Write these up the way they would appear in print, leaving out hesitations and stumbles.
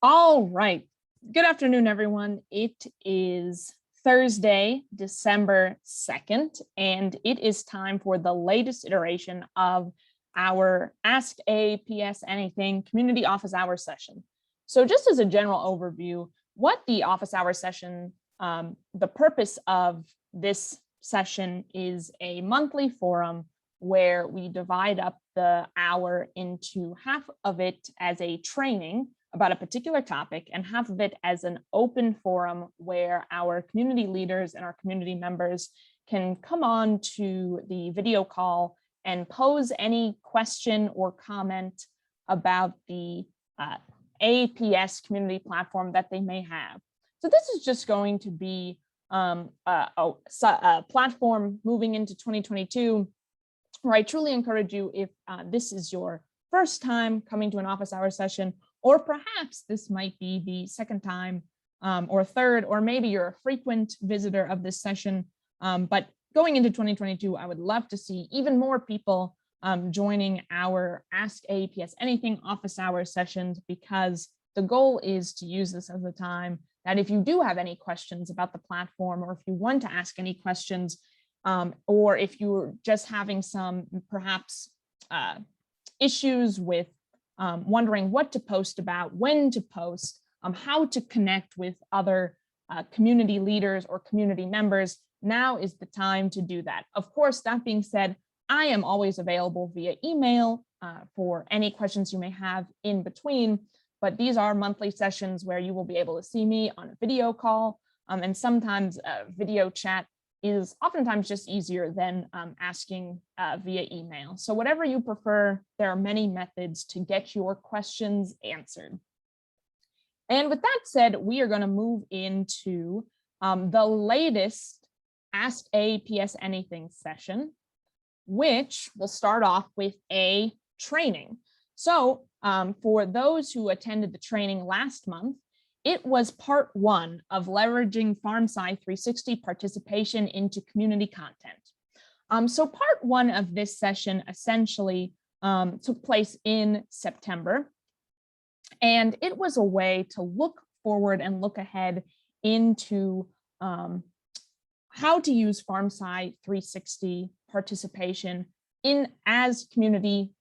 All right. Good afternoon, everyone. It is Thursday, December 2nd, and it is time for the latest iteration of our Ask AAPS Anything Community Office Hour session. So just as a general overview, what the office hour session, the purpose of this session is a monthly forum where we divide up the hour into half of it as a training about a particular topic and half of it as an open forum where our community leaders and our community members can come on to the video call and pose any question or comment about the AAPS community platform that they may have. So this is just going to be a platform moving into 2022 where I truly encourage you, if this is your first time coming to an office hour session, or perhaps this might be the second time or third, or maybe you're a frequent visitor of this session. But going into 2022, I would love to see even more people joining our Ask AAPS Anything office hour sessions, because the goal is to use this as a time that if you do have any questions about the platform, or if you want to ask any questions, or if you're just having some perhaps issues with wondering what to post about, when to post, how to connect with other community leaders or community members, now is the time to do that. Of course, that being said, I am always available via email for any questions you may have in between, but these are monthly sessions where you will be able to see me on a video call, and sometimes a video chat is oftentimes just easier than asking via email. So whatever you prefer, there are many methods to get your questions answered. And with that said, we are going to move into the latest Ask AAPS Anything session, which will start off with a training. So for those who attended the training last month, it was part one of leveraging FarmSci 360 participation into community content. So part one of this session essentially took place in September, and it was a way to look forward and look ahead into how to use FarmSci 360 participation as community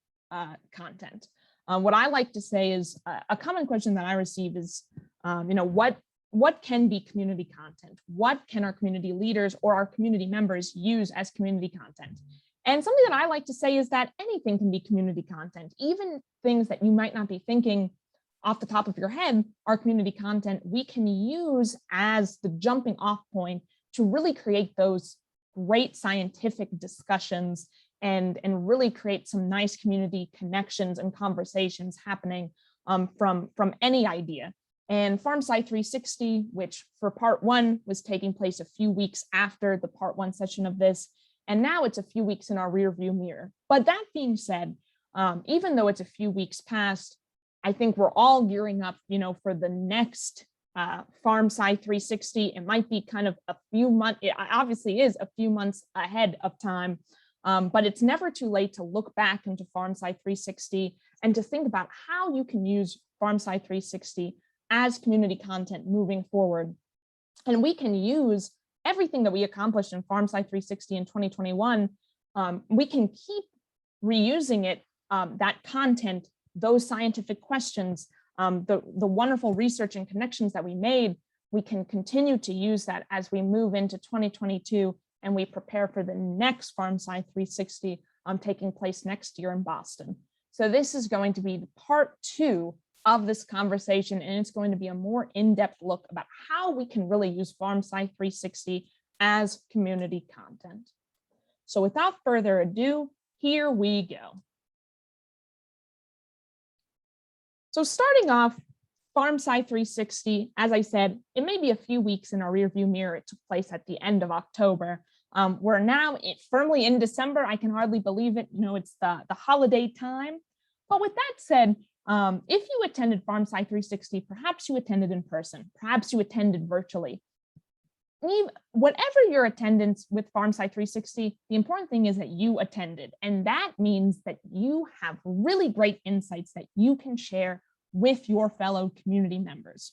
content. What I like to say is a common question that I receive is, what can be community content? What can our community leaders or our community members use as community content? And something that I like to say is that anything can be community content. Even things that you might not be thinking off the top of your head are community content we can use as the jumping off point to really create those great scientific discussions and really create some nice community connections and conversations happening from any idea. And FarmSci 360, which for part one was taking place a few weeks after the part one session of this, and now it's a few weeks in our rearview mirror. But that being said, even though it's a few weeks past, I think we're all gearing up, for the next FarmSci 360. It might be kind of a few months, it obviously is a few months ahead of time, but it's never too late to look back into FarmSci 360 and to think about how you can use FarmSci 360 as community content moving forward. And we can use everything that we accomplished in FarmSci 360 in 2021. We can keep reusing it, that content, those scientific questions, the wonderful research and connections that we made. We can continue to use that as we move into 2022 and we prepare for the next FarmSci 360 taking place next year in Boston. So this is going to be the part two of this conversation, and it's going to be a more in-depth look about how we can really use FarmSci 360 as community content. So without further ado, here we go. So starting off, FarmSci 360, as I said, it may be a few weeks in our rearview mirror. It took place at the end of October. We're now firmly in December. I can hardly believe it. It's the holiday time. But with that said, if you attended FarmSci 360, perhaps you attended in person, perhaps you attended virtually. Whatever your attendance with FarmSci 360, the important thing is that you attended. And that means that you have really great insights that you can share with your fellow community members.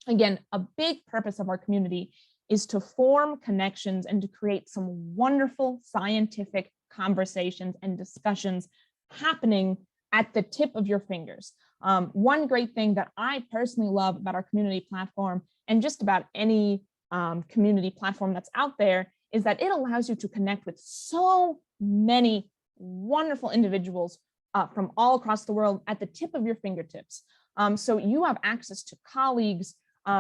Again, a big purpose of our community is to form connections and to create some wonderful scientific conversations and discussions happening at the tip of your fingers. One great thing that I personally love about our community platform, and just about any community platform that's out there, is that it allows you to connect with so many wonderful individuals from all across the world at the tip of your fingertips. So you have access to colleagues,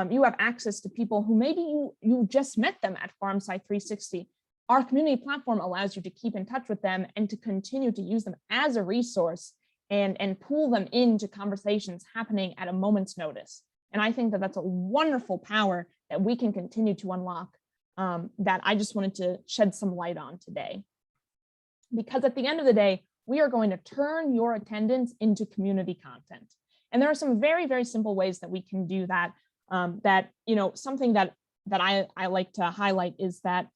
you have access to people who maybe you just met them at FarmSci 360. Our community platform allows you to keep in touch with them and to continue to use them as a resource and pull them into conversations happening at a moment's notice. And I think that that's a wonderful power that we can continue to unlock, that I just wanted to shed some light on today. Because at the end of the day, we are going to turn your attendance into community content. And there are some very, very simple ways that we can do that. Something that I like to highlight is that,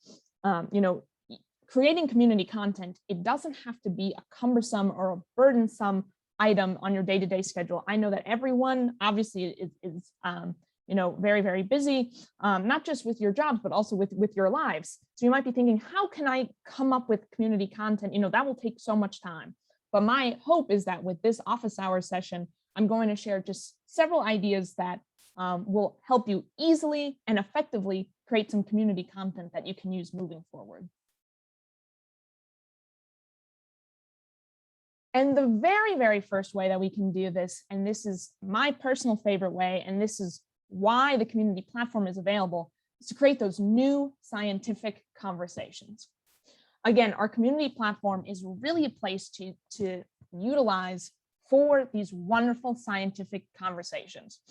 creating community content, it doesn't have to be a cumbersome or a burdensome item on your day-to-day schedule. I know that everyone obviously is very, very busy, not just with your jobs, but also with your lives. So you might be thinking, how can I come up with community content? That will take so much time. But my hope is that with this office hours session, I'm going to share just several ideas that will help you easily and effectively create some community content that you can use moving forward. And the very, very first way that we can do this, and this is my personal favorite way, and this is why the community platform is available, is to create those new scientific conversations. Again, our community platform is really a place to utilize for these wonderful scientific conversations.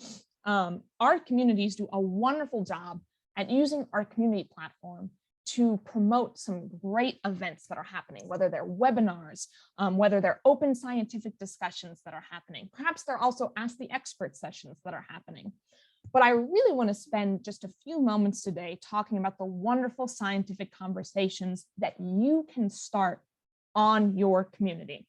Our communities do a wonderful job at using our community platform to promote some great events that are happening, whether they're webinars, whether they're open scientific discussions that are happening. Perhaps they're also Ask the Expert sessions that are happening. But I really want to spend just a few moments today talking about the wonderful scientific conversations that you can start on your community.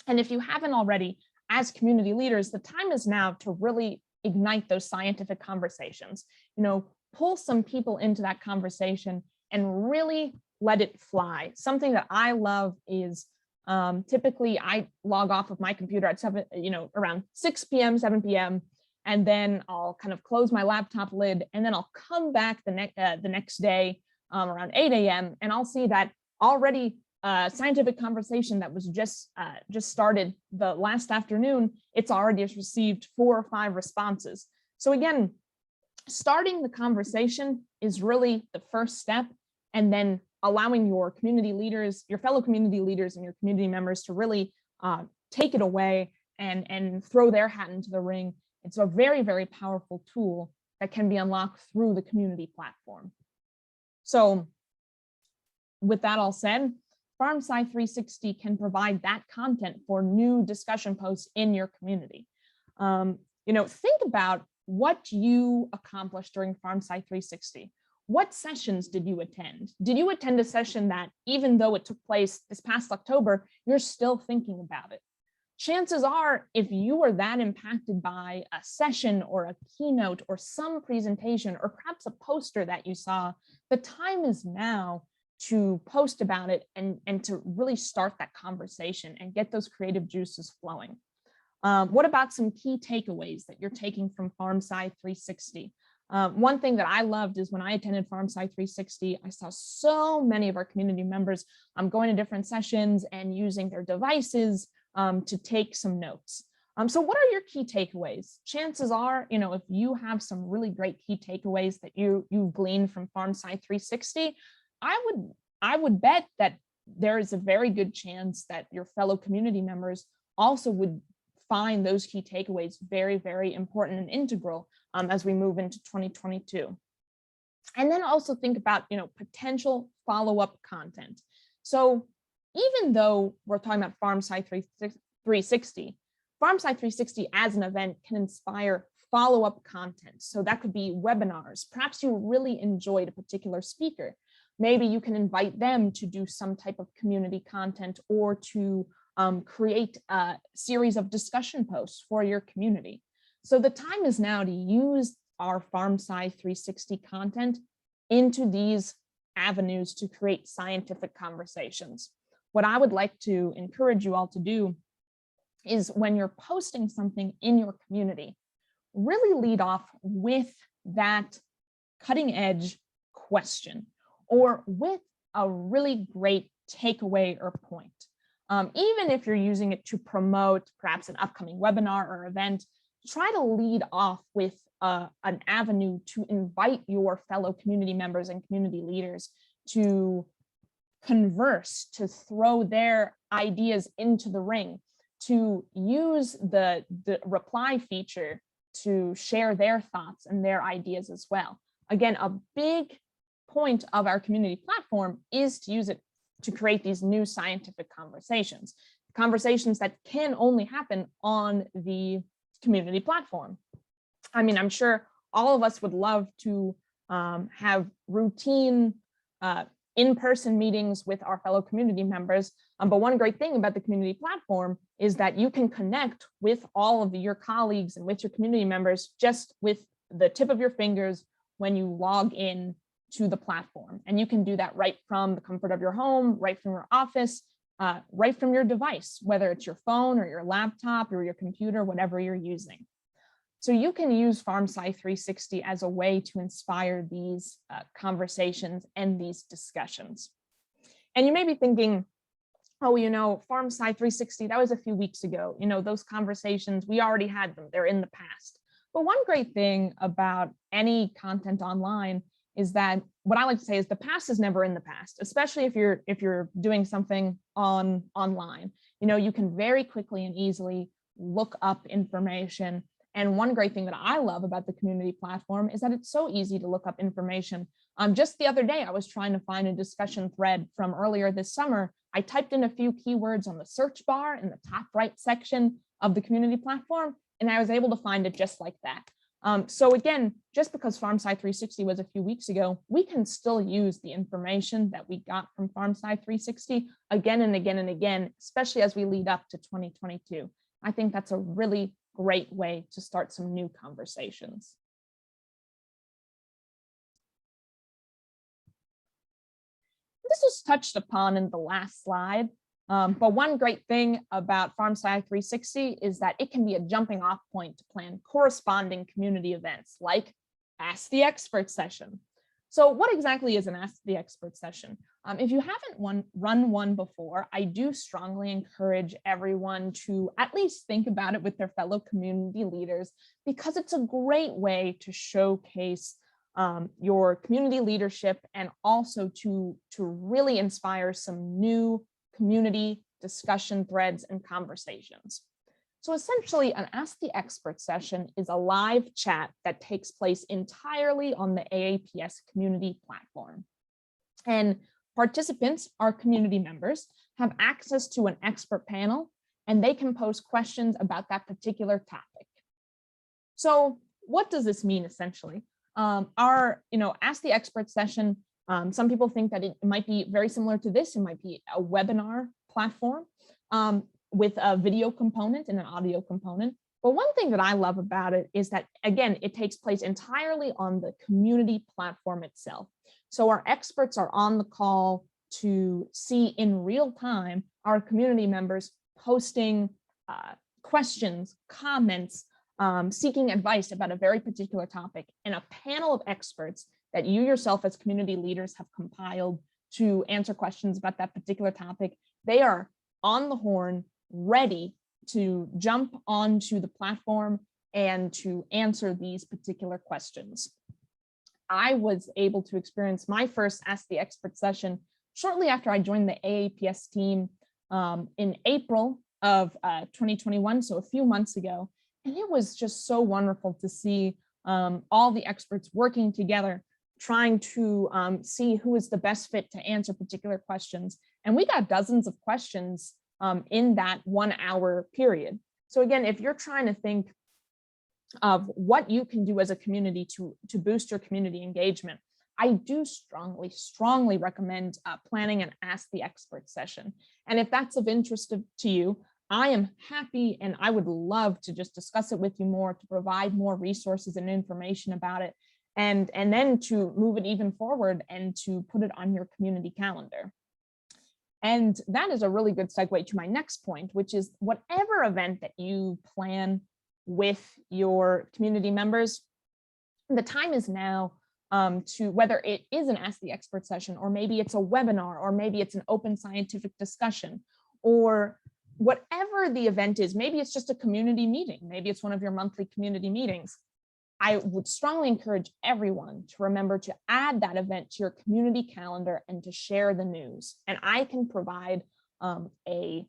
And if you haven't already, as community leaders, the time is now to really ignite those scientific conversations. Pull some people into that conversation and really let it fly. Something that I love is typically I log off of my computer at around 6 p.m., 7 p.m., and then I'll kind of close my laptop lid, and then I'll come back the next day around 8 a.m. and I'll see that already scientific conversation that was just started the last afternoon, it's already received 4 or 5 responses. So again, starting the conversation is really the first step, and then allowing your community leaders, your fellow community leaders and your community members to really take it away and throw their hat into the ring. It's a very, very powerful tool that can be unlocked through the community platform. So with that all said, FarmSci 360 can provide that content for new discussion posts in your community. Think about what you accomplished during FarmSci 360. What sessions did you attend? Did you attend a session that, even though it took place this past October, you're still thinking about it? Chances are, if you were that impacted by a session or a keynote or some presentation or perhaps a poster that you saw, the time is now to post about it and to really start that conversation and get those creative juices flowing. What about some key takeaways that you're taking from FarmSci 360? One thing that I loved is when I attended FarmSci 360, I saw so many of our community members going to different sessions and using their devices to take some notes. So what are your key takeaways? Chances are, if you have some really great key takeaways that you gleaned from FarmSci 360, I would bet that there is a very good chance that your fellow community members also would find those key takeaways very, very important and integral as we move into 2022. And then also think about, potential follow-up content. So even though we're talking about FarmSci 360, FarmSci 360 as an event can inspire follow-up content. So that could be webinars. Perhaps you really enjoyed a particular speaker. Maybe you can invite them to do some type of community content or to create a series of discussion posts for your community. So the time is now to use our PharmSci 360 content into these avenues to create scientific conversations. What I would like to encourage you all to do is when you're posting something in your community, really lead off with that cutting edge question or with a really great takeaway or point. Even if you're using it to promote perhaps an upcoming webinar or event, try to lead off with an avenue to invite your fellow community members and community leaders to converse, to throw their ideas into the ring, to use the reply feature to share their thoughts and their ideas as well. Again, a big point of our community platform is to use it to create these new scientific conversations that can only happen on the community platform. I mean, I'm sure all of us would love to have routine in-person meetings with our fellow community members. But one great thing about the community platform is that you can connect with all of your colleagues and with your community members just with the tip of your fingers when you log in to the platform. And you can do that right from the comfort of your home, right from your office, right from your device, whether it's your phone or your laptop or your computer, whatever you're using. So you can use PharmSci 360 as a way to inspire these conversations and these discussions. And you may be thinking, oh, you know, PharmSci 360, that was a few weeks ago. You know, those conversations, we already had them, they're in the past. But one great thing about any content online is that what I like to say is the past is never in the past, especially if you're doing something online. You know, you can very quickly and easily look up information. And one great thing that I love about the community platform is that it's so easy to look up information. Just the other day, I was trying to find a discussion thread from earlier this summer. I typed in a few keywords on the search bar in the top right section of the community platform, and I was able to find it just like that. So again, just because PharmSci 360 was a few weeks ago, we can still use the information that we got from PharmSci 360 again and again and again, especially as we lead up to 2022. I think that's a really great way to start some new conversations. This was touched upon in the last slide, but one great thing about PharmSci 360 is that it can be a jumping off point to plan corresponding community events like Ask the Expert session. So what exactly is an Ask the Expert session? If you haven't run one before, I do strongly encourage everyone to at least think about it with their fellow community leaders, because it's a great way to showcase your community leadership and also to really inspire some new community discussion threads and conversations. So essentially, an Ask the Expert session is a live chat that takes place entirely on the AAPS community platform. And participants, our community members, have access to an expert panel, and they can pose questions about that particular topic. So what does this mean essentially? Our Ask the Expert session, some people think that it might be very similar to this. It might be a webinar platform with a video component and an audio component. But one thing that I love about it is that, again, it takes place entirely on the community platform itself. So our experts are on the call to see in real time our community members posting questions, comments, seeking advice about a very particular topic, and a panel of experts that you yourself as community leaders have compiled to answer questions about that particular topic. They are on the horn, ready to jump onto the platform and to answer these particular questions. I was able to experience my first Ask the Expert session shortly after I joined the AAPS team in April of 2021, so a few months ago. And it was just so wonderful to see all the experts working together, trying to see who is the best fit to answer particular questions. And we got dozens of questions in that 1 hour period. So again, if you're trying to think of what you can do as a community to boost your community engagement, I do strongly recommend planning an Ask the Expert session. And if that's of interest to you, I am happy and I would love to just discuss it with you more, to provide more resources and information about it, and then to move it even forward and to put it on your community calendar. And that is a really good segue to my next point, which is whatever event that you plan with your community members, the time is now to, whether it is an Ask the Expert session, or maybe it's a webinar, or maybe it's an open scientific discussion, or whatever the event is, maybe it's just a community meeting, maybe it's one of your monthly community meetings. I would strongly encourage everyone to remember to add that event to your community calendar and to share the news. And I can provide a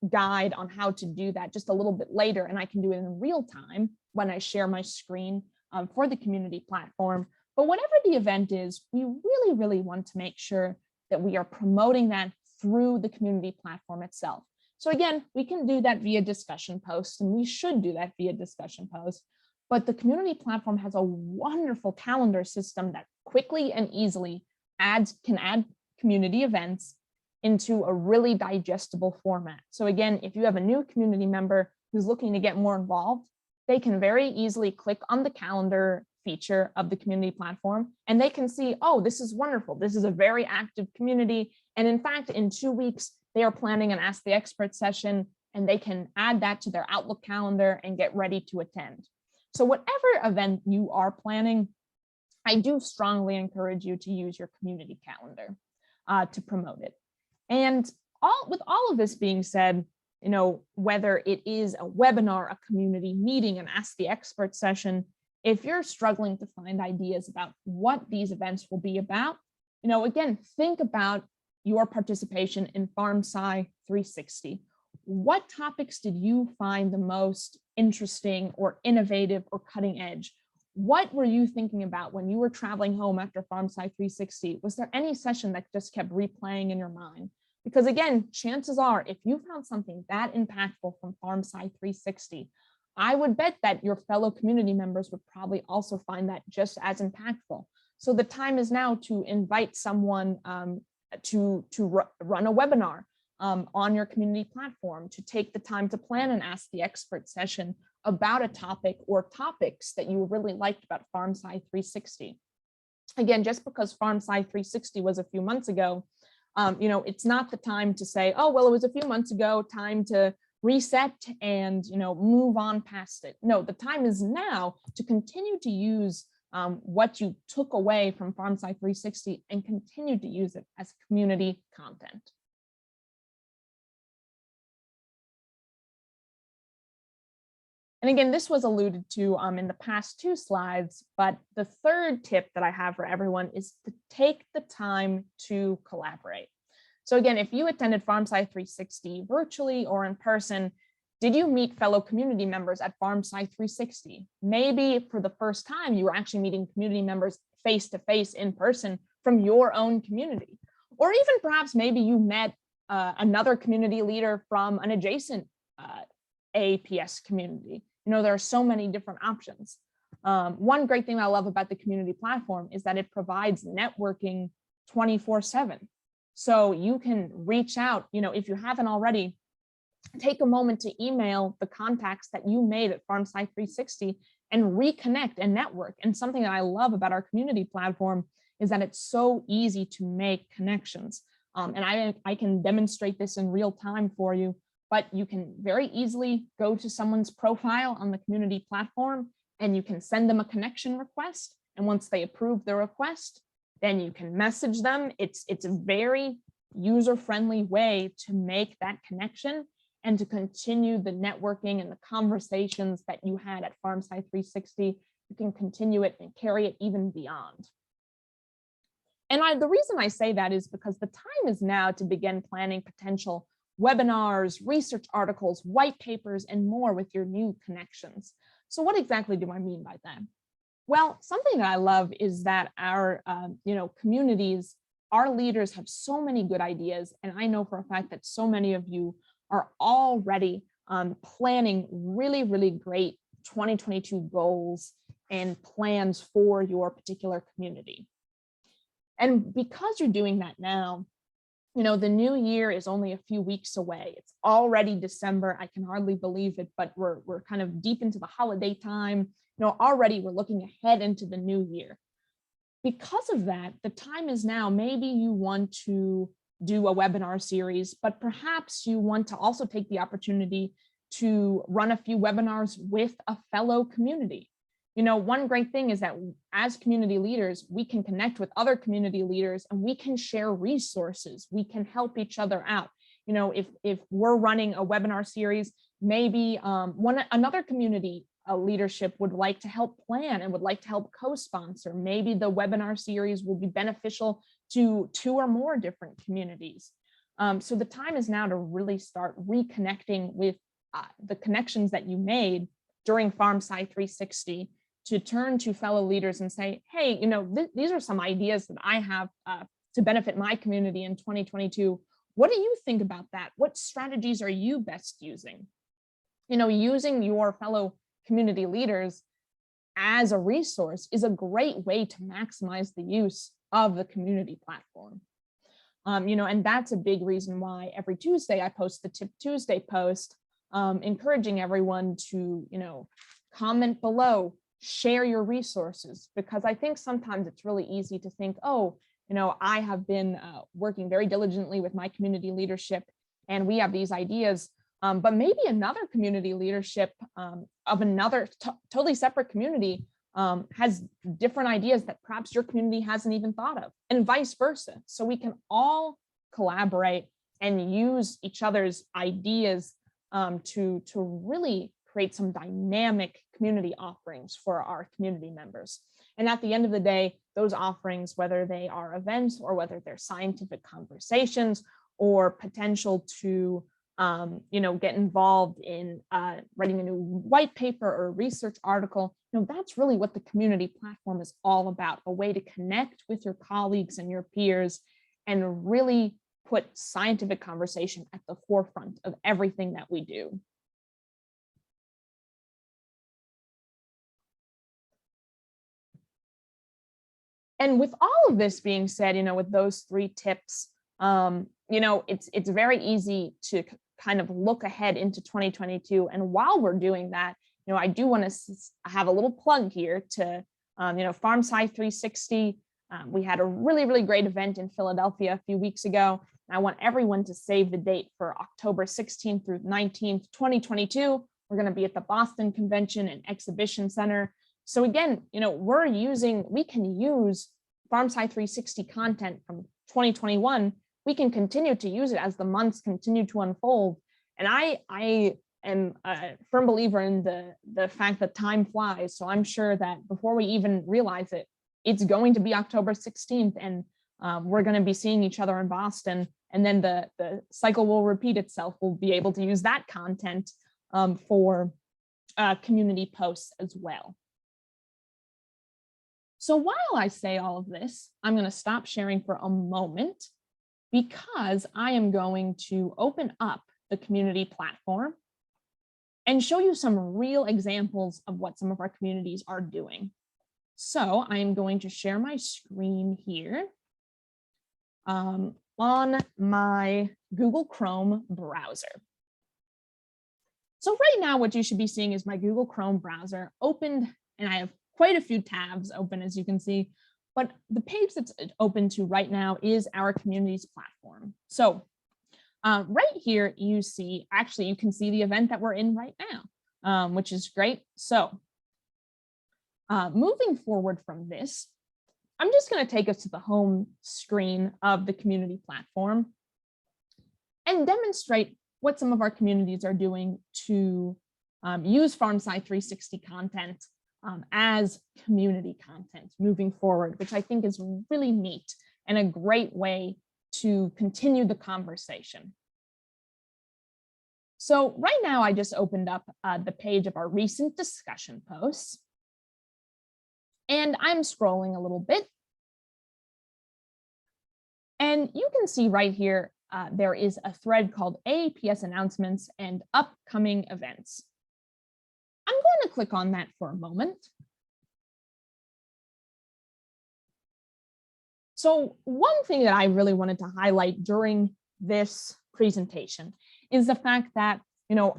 guide on how to do that just a little bit later, and I can do it in real time when I share my screen for the community platform. But whatever the event is, we really, really want to make sure that we are promoting that through the community platform itself. So again, we can do that via discussion posts, and we should do that via discussion posts. But the community platform has a wonderful calendar system that quickly and easily can add community events into a really digestible format. So again, if you have a new community member who's looking to get more involved, they can very easily click on the calendar feature of the community platform, and they can see, oh, this is wonderful. This is a very active community. And in fact, in 2 weeks, they are planning an Ask the Expert session, and they can add that to their Outlook calendar and get ready to attend. So whatever event you are planning, I do strongly encourage you to use your community calendar to promote it. And with all of this being said, whether it is a webinar, a community meeting, an Ask the Expert session, if you're struggling to find ideas about what these events will be about, again, think about your participation in PharmSci 360. What topics did you find the most interesting or innovative or cutting edge? What were you thinking about when you were traveling home after PharmSci 360? Was there any session that just kept replaying in your mind? Because again, chances are, if you found something that impactful from PharmSci 360, I would bet that your fellow community members would probably also find that just as impactful. So the time is now to invite someone to run a webinar on your community platform, to take the time to plan an Ask the Expert session about a topic or topics that you really liked about PharmSci 360. Again, just because PharmSci 360 was a few months ago, it's not the time to say, oh, well, it was a few months ago, time to reset and move on past it. No, the time is now to continue to use what you took away from PharmSci 360 and continue to use it as community content. And again, this was alluded to in the past 2 slides, but the third tip that I have for everyone is to take the time to collaborate. So again, if you attended PharmSci 360 virtually or in person, did you meet fellow community members at PharmSci 360? Maybe for the first time, you were actually meeting community members face-to-face in person from your own community. Or even perhaps maybe you met another community leader from an adjacent AAPS community. There are so many different options. One great thing I love about the community platform is that it provides networking 24/7. So you can reach out, if you haven't already, take a moment to email the contacts that you made at PharmSci 360 and reconnect and network. And something that I love about our community platform is that it's so easy to make connections. And I can demonstrate this in real time for you. But you can very easily go to someone's profile on the community platform and you can send them a connection request. And once they approve the request, then you can message them. It's a very user-friendly way to make that connection and to continue the networking and the conversations that you had at PharmSci 360. You can continue it and carry it even beyond. And the reason I say that is because the time is now to begin planning potential webinars, research articles, white papers, and more with your new connections. So what exactly do I mean by that? Well, something that I love is that our communities, our leaders have so many good ideas. And I know for a fact that so many of you are already planning really, really great 2022 goals and plans for your particular community. And because you're doing that now, The new year is only a few weeks away. It's already December. I can hardly believe it, but we're kind of deep into the holiday time. Already we're looking ahead into the new year. Because of that, the time is now. Maybe you want to do a webinar series, but perhaps you want to also take the opportunity to run a few webinars with a fellow community. One great thing is that as community leaders, we can connect with other community leaders and we can share resources. We can help each other out. If we're running a webinar series, maybe another community leadership would like to help plan and would like to help co-sponsor. Maybe the webinar series will be beneficial to 2 or more different communities. So the time is now to really start reconnecting with the connections that you made during FarmSci 360, to turn to fellow leaders and say, hey, these are some ideas that I have to benefit my community in 2022. What do you think about that? What strategies are you best using? Using your fellow community leaders as a resource is a great way to maximize the use of the community platform. And that's a big reason why every Tuesday I post the Tip Tuesday post, encouraging everyone to, comment below, share your resources, because I think sometimes it's really easy to think, oh, I have been working very diligently with my community leadership and we have these ideas, but maybe another community leadership of another totally separate community has different ideas that perhaps your community hasn't even thought of, and vice versa. So we can all collaborate and use each other's ideas to really create some dynamic community offerings for our community members. And at the end of the day, those offerings, whether they are events or whether they're scientific conversations or potential to get involved in writing a new white paper or research article, that's really what the community platform is all about, a way to connect with your colleagues and your peers and really put scientific conversation at the forefront of everything that we do. And with all of this being said, with those 3 tips, it's very easy to kind of look ahead into 2022. And while we're doing that, I do want to have a little plug here to, FarmSci 360. We had a really, really great event in Philadelphia a few weeks ago. And I want everyone to save the date for October 16th through 19th, 2022. We're going to be at the Boston Convention and Exhibition Center. So again, we can use FarmSci 360 content from 2021. We can continue to use it as the months continue to unfold. And I am a firm believer in the fact that time flies. So I'm sure that before we even realize it, it's going to be October 16th, and we're going to be seeing each other in Boston. And then the cycle will repeat itself. We'll be able to use that content for community posts as well. So while I say all of this, I'm going to stop sharing for a moment because I am going to open up the community platform and show you some real examples of what some of our communities are doing. So I'm going to share my screen here on my Google Chrome browser. So right now, what you should be seeing is my Google Chrome browser opened, and I have quite a few tabs open, as you can see, but the page that's open to right now is our communities platform. So right here, you can see the event that we're in right now, which is great. So moving forward from this, I'm just going to take us to the home screen of the community platform and demonstrate what some of our communities are doing to use FarmSci 360 content as community content moving forward, which I think is really neat and a great way to continue the conversation. So right now, I just opened up the page of our recent discussion posts, and I'm scrolling a little bit. And you can see right here, there is a thread called AAPS announcements and upcoming events. I'm going to click on that for a moment. So one thing that I really wanted to highlight during this presentation is the fact that,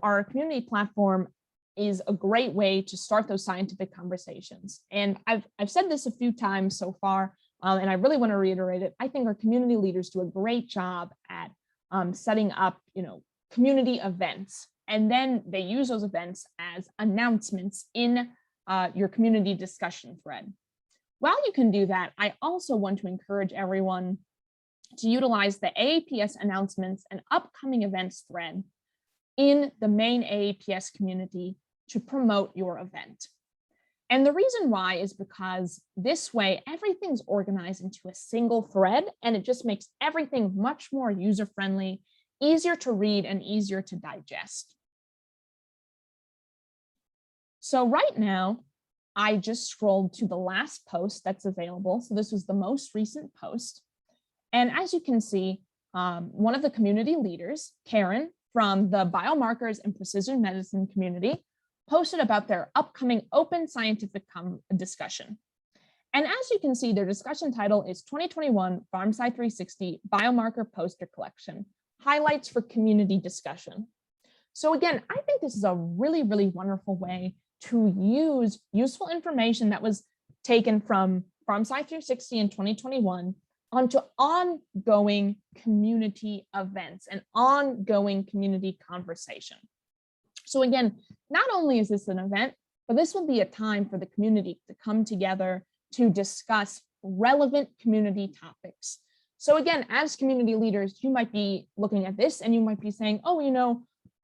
our community platform is a great way to start those scientific conversations. And I've said this a few times so far, and I really want to reiterate it. I think our community leaders do a great job at setting up, community events, and then they use those events as announcements in your community discussion thread. While you can do that, I also want to encourage everyone to utilize the AAPS announcements and upcoming events thread in the main AAPS community to promote your event. And the reason why is because this way, everything's organized into a single thread, and it just makes everything much more user-friendly, easier to read, and easier to digest. So right now, I just scrolled to the last post that's available. So this was the most recent post. And as you can see, one of the community leaders, Karen, from the biomarkers and precision medicine community, posted about their upcoming open scientific discussion. And as you can see, their discussion title is 2021 PharmSci 360 Biomarker Poster Collection, Highlights for Community Discussion. So again, I think this is a really, really wonderful way to use useful information that was taken from PharmSci 360 in 2021 onto ongoing community events and ongoing community conversation. So again, not only is this an event, but this will be a time for the community to come together to discuss relevant community topics. So again, as community leaders, you might be looking at this and you might be saying, oh,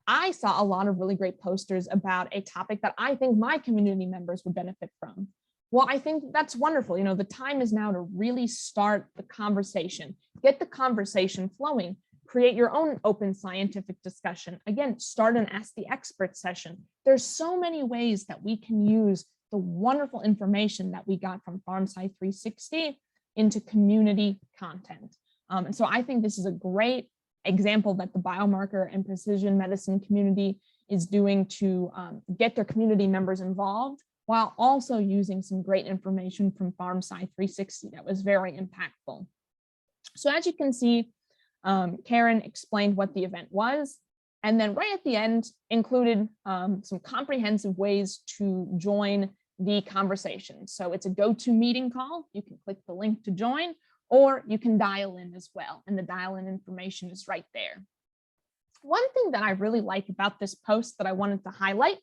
I saw a lot of really great posters about a topic that I think my community members would benefit from. Well, I think that's wonderful. The time is now to really start the conversation, get the conversation flowing, create your own open scientific discussion. Again, start an Ask the Expert session. There's so many ways that we can use the wonderful information that we got from PharmSci 360 into community content. And so I think this is a great example that the biomarker and precision medicine community is doing to get their community members involved, while also using some great information from PharmSci 360 that was very impactful. So as you can see, Karen explained what the event was, and then right at the end included some comprehensive ways to join the conversation. So it's a GoToMeeting call. You can click the link to join, or you can dial in as well, and the dial-in information is right there. One thing that I really like about this post that I wanted to highlight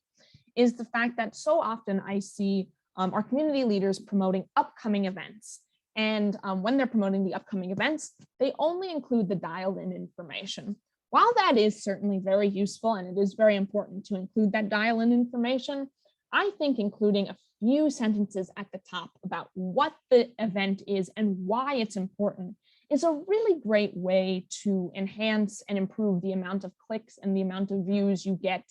is the fact that so often I see our community leaders promoting upcoming events. And when they're promoting the upcoming events, they only include the dial-in information. While that is certainly very useful and it is very important to include that dial-in information, I think including a few sentences at the top about what the event is and why it's important is a really great way to enhance and improve the amount of clicks and the amount of views you get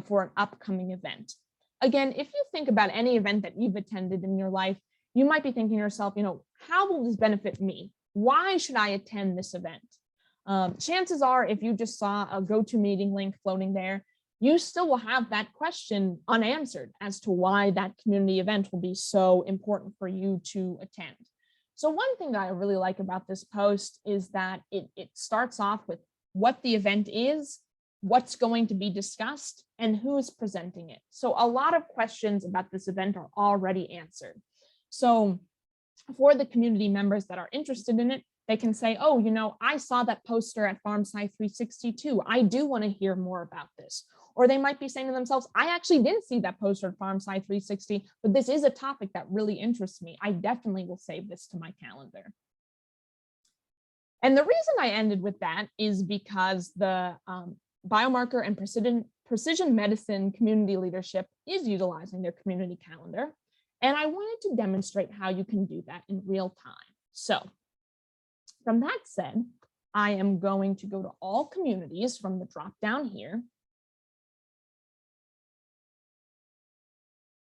for an upcoming event. Again, if you think about any event that you've attended in your life, you might be thinking to yourself, how will this benefit me? Why should I attend this event? Chances are, if you just saw a GoToMeeting link floating there, you still will have that question unanswered as to why that community event will be so important for you to attend. So one thing that I really like about this post is that it starts off with what the event is, what's going to be discussed, and who's presenting it. So a lot of questions about this event are already answered. So for the community members that are interested in it, they can say, oh, I saw that poster at PharmSci 360 too. I do want to hear more about this. Or they might be saying to themselves, I actually didn't see that poster at PharmSci 360, but this is a topic that really interests me. I definitely will save this to my calendar. And the reason I ended with that is because the biomarker and precision medicine community leadership is utilizing their community calendar. And I wanted to demonstrate how you can do that in real time. So from that said, I am going to go to all communities from the drop down here.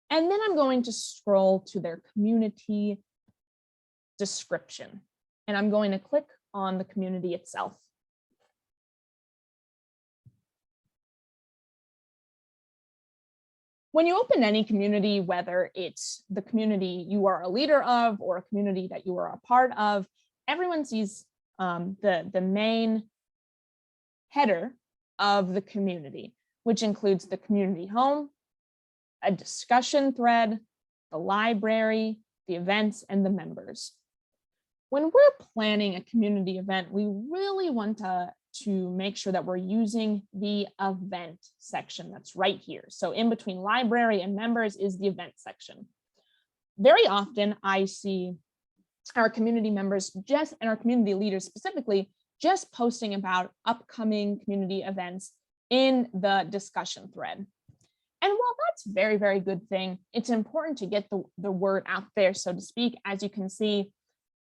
And then I'm going to scroll to their community description. And I'm going to click on the community itself. When you open any community, whether it's the community you are a leader of or a community that you are a part of, everyone sees the main header of the community, which includes the community home, a discussion thread, the library, the events, and the members. When we're planning a community event, we really want to make sure that we're using the event section that's right here. So in between library and members is the event section. Very often I see our community members and our community leaders specifically just posting about upcoming community events in the discussion thread. And while that's a very, very good thing, it's important to get the word out there, so to speak. As you can see,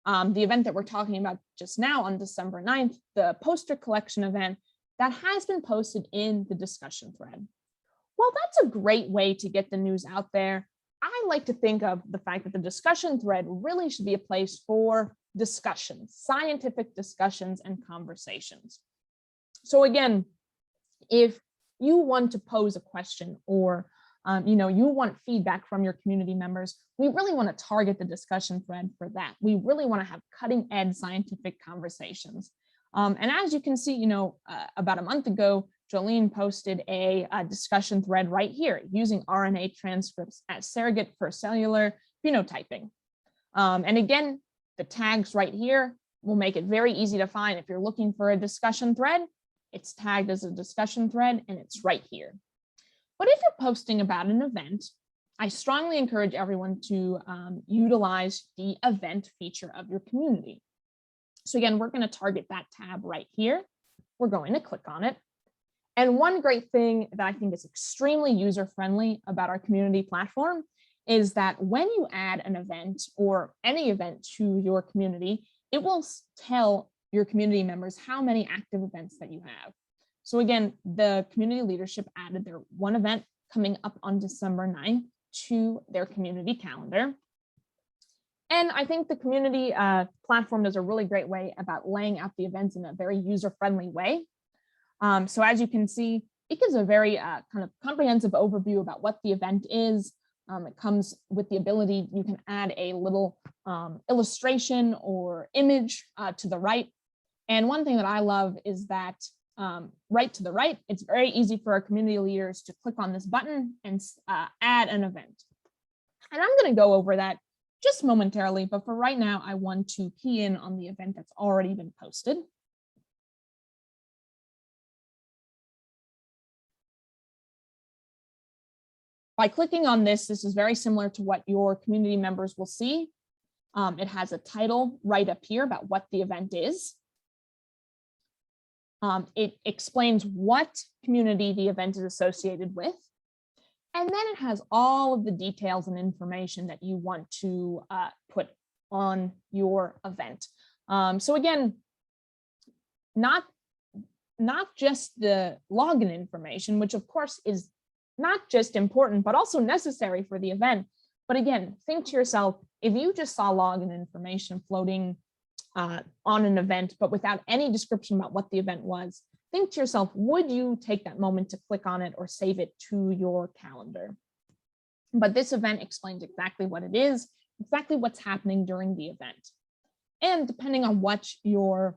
the event that we're talking about just now on December 9th, the poster collection event, that has been posted in the discussion thread. Well, that's a great way to get the news out there. I like to think of the fact that the discussion thread really should be a place for discussions, scientific discussions and conversations. So again, if you want to pose a question or you want feedback from your community members, we really want to target the discussion thread for that. We really want to have cutting edge scientific conversations. And as you can see, about a month ago, Jolene posted a discussion thread right here using RNA transcripts as surrogate for cellular phenotyping. And again, the tags right here will make it very easy to find. If you're looking for a discussion thread, it's tagged as a discussion thread and it's right here. But if you're posting about an event, I strongly encourage everyone to utilize the event feature of your community. So again, we're going to target that tab right here. We're going to click on it. And one great thing that I think is extremely user-friendly about our community platform is that when you add an event or any event to your community, it will tell your community members how many active events that you have. So again, the community leadership added their one event coming up on December 9th to their community calendar. And I think the community platform does a really great way about laying out the events in a very user-friendly way. So as you can see, it gives a very kind of comprehensive overview about what the event is. It comes with the ability, you can add a little illustration or image to the right. And one thing that I love is that right to the right, it's very easy for our community leaders to click on this button and add an event. And I'm going to go over that just momentarily, but for right now, I want to key in on the event that's already been posted. By clicking on this is very similar to what your community members will see. It has a title right up here about what the event is. It explains what community the event is associated with. And then it has all of the details and information that you want to put on your event. So again, not just the login information, which of course is not just important, but also necessary for the event. But again, think to yourself, if you just saw login information floating on an event, but without any description about what the event was, think to yourself, would you take that moment to click on it or save it to your calendar? But this event explains exactly what it is, exactly what's happening during the event. And depending on what your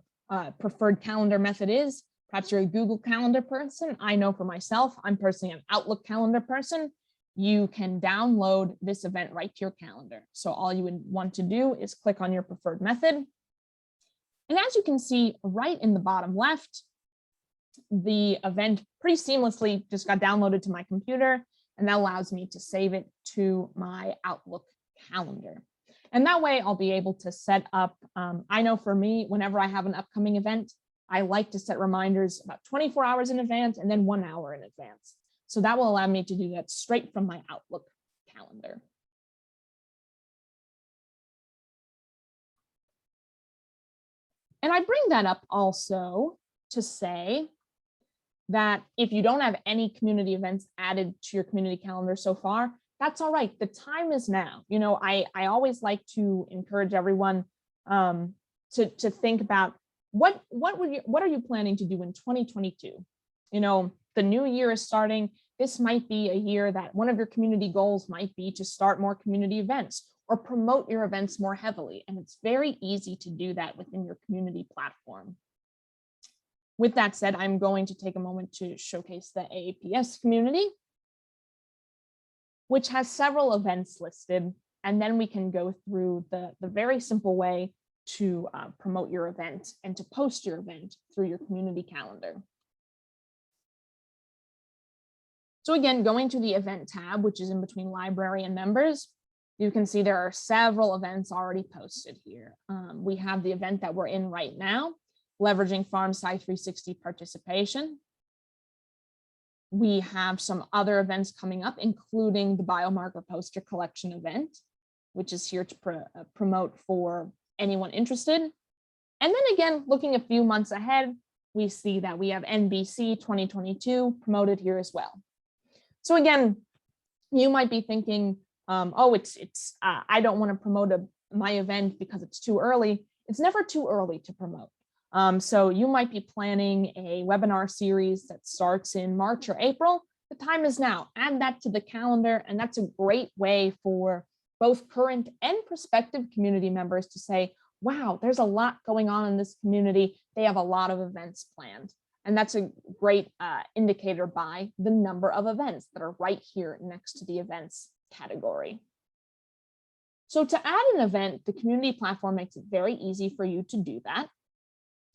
preferred calendar method is, perhaps you're a Google Calendar person. I know for myself, I'm personally an Outlook calendar person. You can download this event right to your calendar. So all you would want to do is click on your preferred method. And as you can see right in the bottom left, the event pretty seamlessly just got downloaded to my computer, and that allows me to save it to my Outlook calendar. And that way I'll be able to set up, I know for me, whenever I have an upcoming event, I like to set reminders about 24 hours in advance and then 1 hour in advance. So that will allow me to do that straight from my Outlook calendar. And I bring that up also to say that if you don't have any community events added to your community calendar so far, that's all right. The time is now. I always like to encourage everyone to think about what are you planning to do in 2022? The new year is starting. This might be a year that one of your community goals might be to start more community events, or promote your events more heavily. And it's very easy to do that within your community platform. With that said, I'm going to take a moment to showcase the AAPS community, which has several events listed. And then we can go through the very simple way to promote your event and to post your event through your community calendar. So again, going to the event tab, which is in between library and members, you can see there are several events already posted here. We have the event that we're in right now, leveraging Farmsci 360 participation. We have some other events coming up, including the biomarker poster collection event, which is here to promote for anyone interested. And then again, looking a few months ahead, we see that we have NBC 2022 promoted here as well. So again, you might be thinking, oh, I don't want to promote my event because it's too early. It's never too early to promote. So you might be planning a webinar series that starts in March or April. The time is now. Add that to the calendar, and that's a great way for both current and prospective community members to say, wow, there's a lot going on in this community. They have a lot of events planned. And that's a great indicator by the number of events that are right here next to the events category. So to add an event, the community platform makes it very easy for you to do that.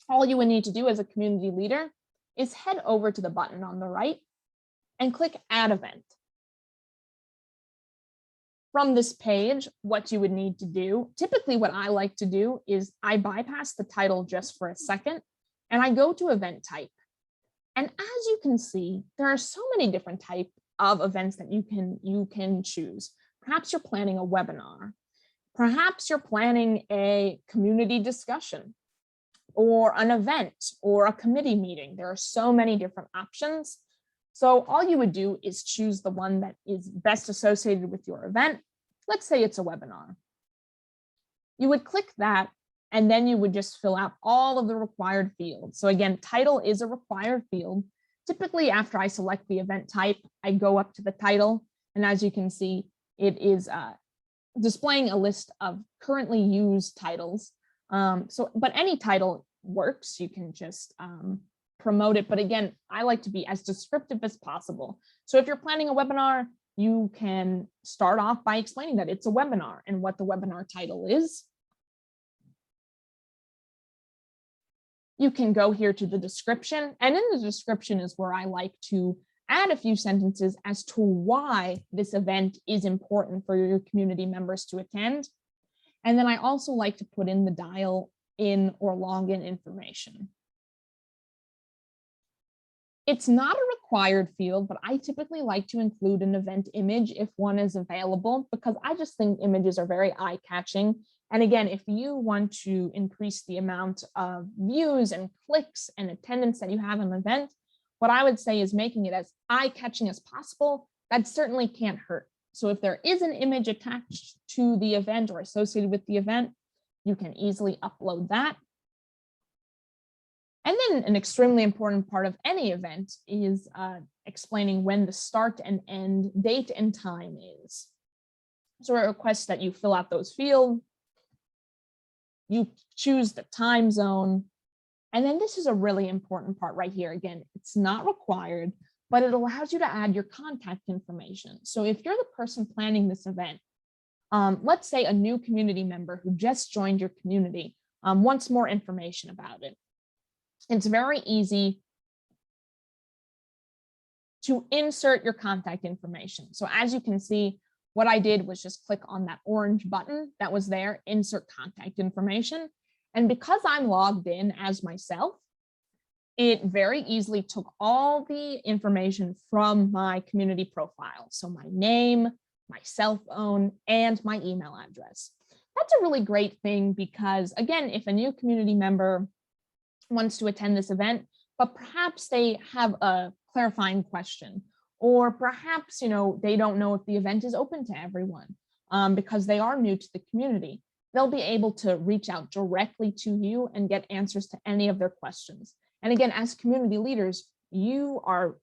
All you would need to do as a community leader is head over to the button on the right and click Add Event. From this page, what you would need to do, typically what I like to do is I bypass the title just for a second and I go to event type. And as you can see, there are so many different types of events that you can choose. Perhaps you're planning a webinar. Perhaps you're planning a community discussion or an event or a committee meeting. There are so many different options. So all you would do is choose the one that is best associated with your event. Let's say it's a webinar. You would click that, and then you would just fill out all of the required fields. So again, title is a required field. Typically, after I select the event type, I go up to the title. And as you can see, it is displaying a list of currently used titles. But any title works. You can just promote it. But again, I like to be as descriptive as possible. So if you're planning a webinar, you can start off by explaining that it's a webinar and what the webinar title is. You can go here to the description, and in the description is where I like to add a few sentences as to why this event is important for your community members to attend. And then I also like to put in the dial in or login information. It's not a required field, but I typically like to include an event image if one is available, because I just think images are very eye-catching. And again, if you want to increase the amount of views and clicks and attendance that you have in an event, what I would say is making it as eye-catching as possible. That certainly can't hurt. So if there is an image attached to the event or associated with the event, you can easily upload that. And then an extremely important part of any event is explaining when the start and end date and time is. So I request that you fill out those fields. You choose the time zone. And then this is a really important part right here. Again, it's not required, but it allows you to add your contact information. So if you're the person planning this event, let's say a new community member who just joined your community wants more information about it. It's very easy to insert your contact information. So as you can see, what I did was just click on that orange button that was there, insert contact information. And because I'm logged in as myself, it very easily took all the information from my community profile. So my name, my cell phone, and my email address. That's a really great thing because, again, if a new community member wants to attend this event, but perhaps they have a clarifying question, or perhaps, they don't know if the event is open to everyone because they are new to the community, they'll be able to reach out directly to you and get answers to any of their questions. And again, as community leaders, you are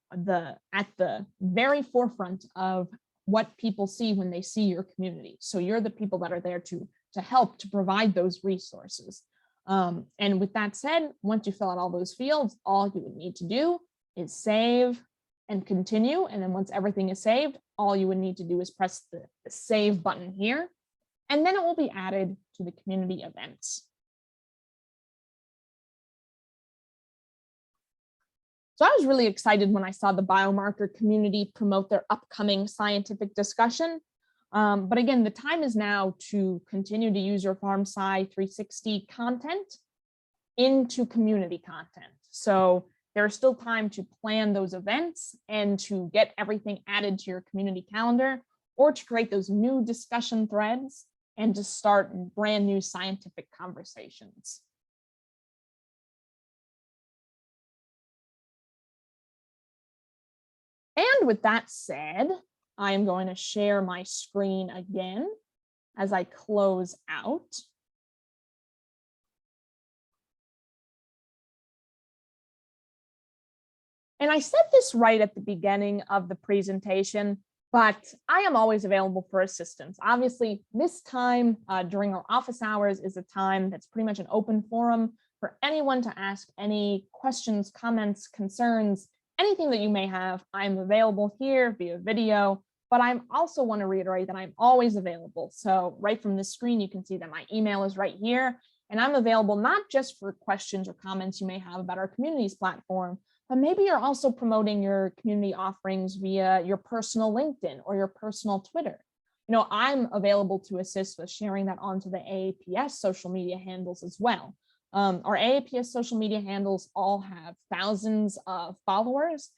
at the very forefront of what people see when they see your community. So you're the people that are there to help to provide those resources. And with that said, once you fill out all those fields, all you would need to do is save and continue. And then once everything is saved, all you would need to do is press the save button here, and then it will be added to the community events. So I was really excited when I saw the biomarker community promote their upcoming scientific discussion. But again, the time is now to continue to use your PharmSci 360 content into community content. So there's still time to plan those events and to get everything added to your community calendar, or to create those new discussion threads and to start brand new scientific conversations. And with that said, I am going to share my screen again as I close out. And I said this right at the beginning of the presentation, but I am always available for assistance. Obviously, this time during our office hours is a time that's pretty much an open forum for anyone to ask any questions, comments, concerns, anything that you may have. I'm available here via video, but I also want to reiterate that I'm always available. So right from this screen, you can see that my email is right here, and I'm available not just for questions or comments you may have about our communities platform, but maybe you're also promoting your community offerings via your personal LinkedIn or your personal Twitter. You know, I'm available to assist with sharing that onto the AAPS social media handles as well. Our AAPS social media handles all have thousands of followers.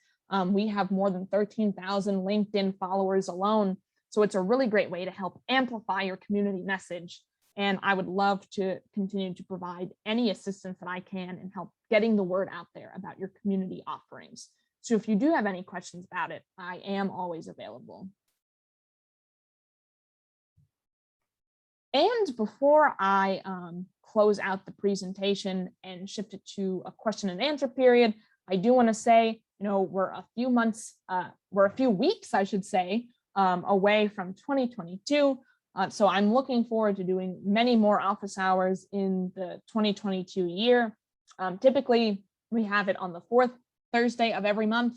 We have more than 13,000 LinkedIn followers alone. So it's a really great way to help amplify your community message. And I would love to continue to provide any assistance that I can in help getting the word out there about your community offerings. So if you do have any questions about it, I am always available. And before I close out the presentation and shift it to a question and answer period, I do want to say, you know, we're a few weeks, I should say, away from 2022. So I'm looking forward to doing many more office hours in the 2022 year. Typically, we have it on the 4th Thursday of every month,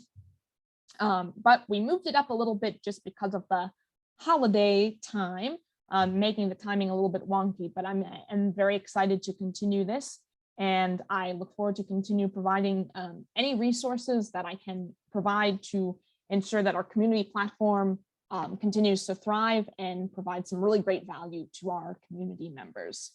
but we moved it up a little bit just because of the holiday time, making the timing a little bit wonky, but I'm very excited to continue this. And I look forward to continue providing any resources that I can provide to ensure that our community platform continues to thrive and provide some really great value to our community members.